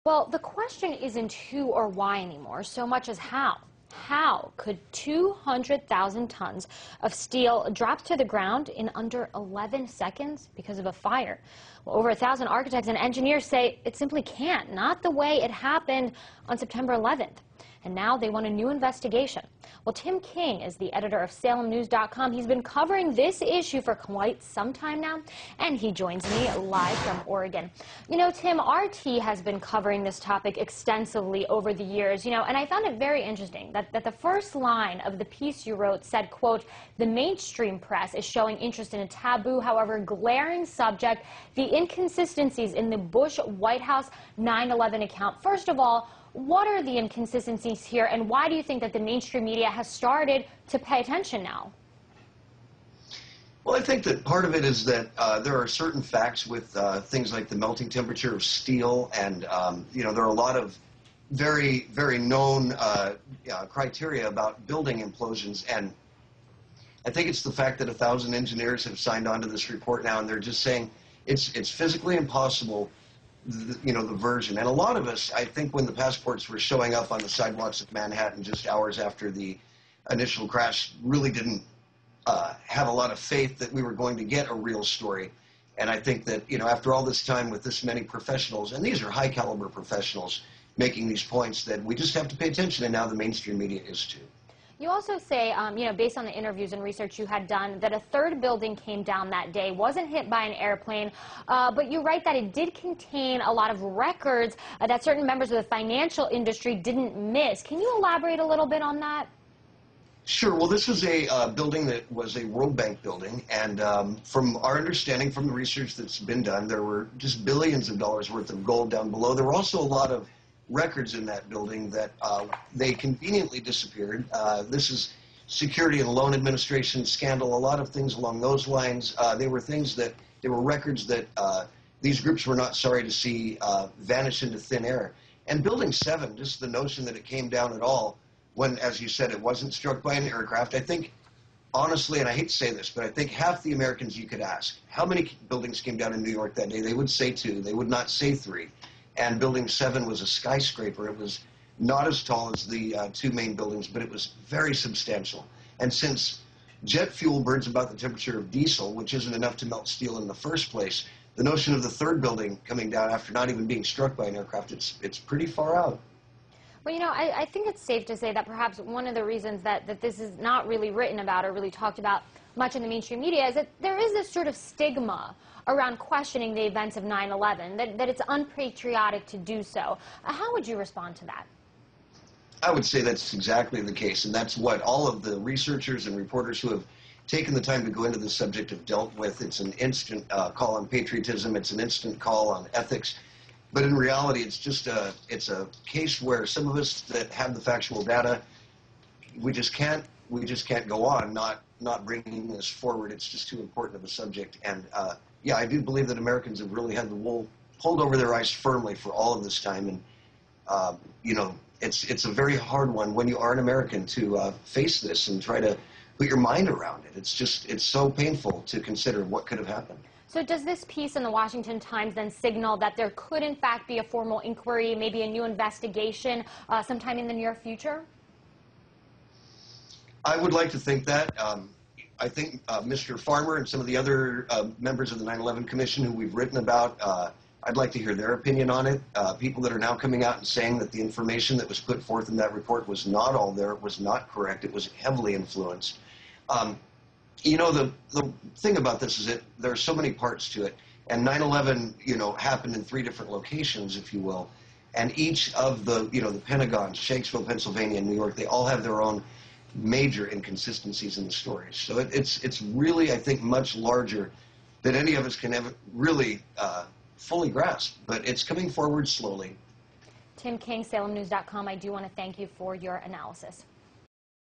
Well, the question isn't who or why anymore, so much as how. How could 200,000 tons of steel drop to the ground in under 11 seconds because of a fire? Well, over 1,000 architects and engineers say it simply can't, not the way it happened on September 11th. And now they want a new investigation. Well, Tim King is the editor of SalemNews.com. He's been covering this issue for quite some time now, and he joins me live from Oregon. You know, Tim, RT has been covering this topic extensively over the years, and I found it very interesting that the first line of the piece you wrote said, quote, "The mainstream press is showing interest in a taboo, however glaring subject, the inconsistencies in the Bush White House 9/11 account." First of all, what are the inconsistencies here, and why do you think that the mainstream media has started to pay attention now? Well, I think that part of it is that there are certain facts with things like the melting temperature of steel, and there are a lot of very, very known criteria about building implosions, and I think it's the fact that 1,000 engineers have signed on to this report now, and they're just saying it's physically impossible. The version. And a lot of us, I think, when the passports were showing up on the sidewalks of Manhattan just hours after the initial crash, really didn't have a lot of faith that we were going to get a real story. And I think that, after all this time with this many professionals, and these are high caliber professionals making these points, that we just have to pay attention, and now the mainstream media is too. You also say, based on the interviews and research you had done, that a third building came down that day, wasn't hit by an airplane, but you write that it did contain a lot of records that certain members of the financial industry didn't miss. Can you elaborate a little bit on that? Sure. Well, this was a building that was a World Bank building, and from our understanding from the research that's been done, there were just billions of dollars worth of gold down below. There were also a lot of records in that building that they conveniently disappeared. This is Security and Loan Administration scandal, a lot of things along those lines. They were records that these groups were not sorry to see vanish into thin air. And Building 7, just the notion that it came down at all when, as you said, it wasn't struck by an aircraft, I think, honestly, and I hate to say this, but I think half the Americans you could ask, how many buildings came down in New York that day? They would say 2. They would not say 3. And Building 7 was a skyscraper. It was not as tall as the 2 main buildings, but it was very substantial. And since jet fuel burns about the temperature of diesel, which isn't enough to melt steel in the first place, the notion of the third building coming down after not even being struck by an aircraft, it's pretty far out. Well, I think it's safe to say that perhaps one of the reasons that this is not really written about or really talked about much in the mainstream media is that there is this sort of stigma around questioning the events of 9/11, that it's unpatriotic to do so. How would you respond to that? I would say that's exactly the case, and that's what all of the researchers and reporters who have taken the time to go into this subject have dealt with. It's an instant call on patriotism, it's an instant call on ethics, but in reality it's a case where some of us that have the factual data, we just can't go on not bringing this forward. It's just too important of a subject. And yeah, I do believe that Americans have really had the wool pulled over their eyes firmly for all of this time. And, it's a very hard one when you are an American to face this and try to put your mind around it. It's so painful to consider what could have happened. So does this piece in the Washington Times then signal that there could in fact be a formal inquiry, maybe a new investigation sometime in the near future? I would like to think that. I think Mr. Farmer and some of the other members of the 9/11 Commission who we've written about, I'd like to hear their opinion on it. People that are now coming out and saying that the information that was put forth in that report was not all there, it was not correct, it was heavily influenced. The thing about this is that there are so many parts to it, and 9/11, happened in 3 different locations, if you will, and each of the Pentagons, Shanksville, Pennsylvania, and New York, they all have their own major inconsistencies in the stories. So it's really, I think, much larger than any of us can ever really fully grasp, but it's coming forward slowly. Tim King, SalemNews.com, I do want to thank you for your analysis.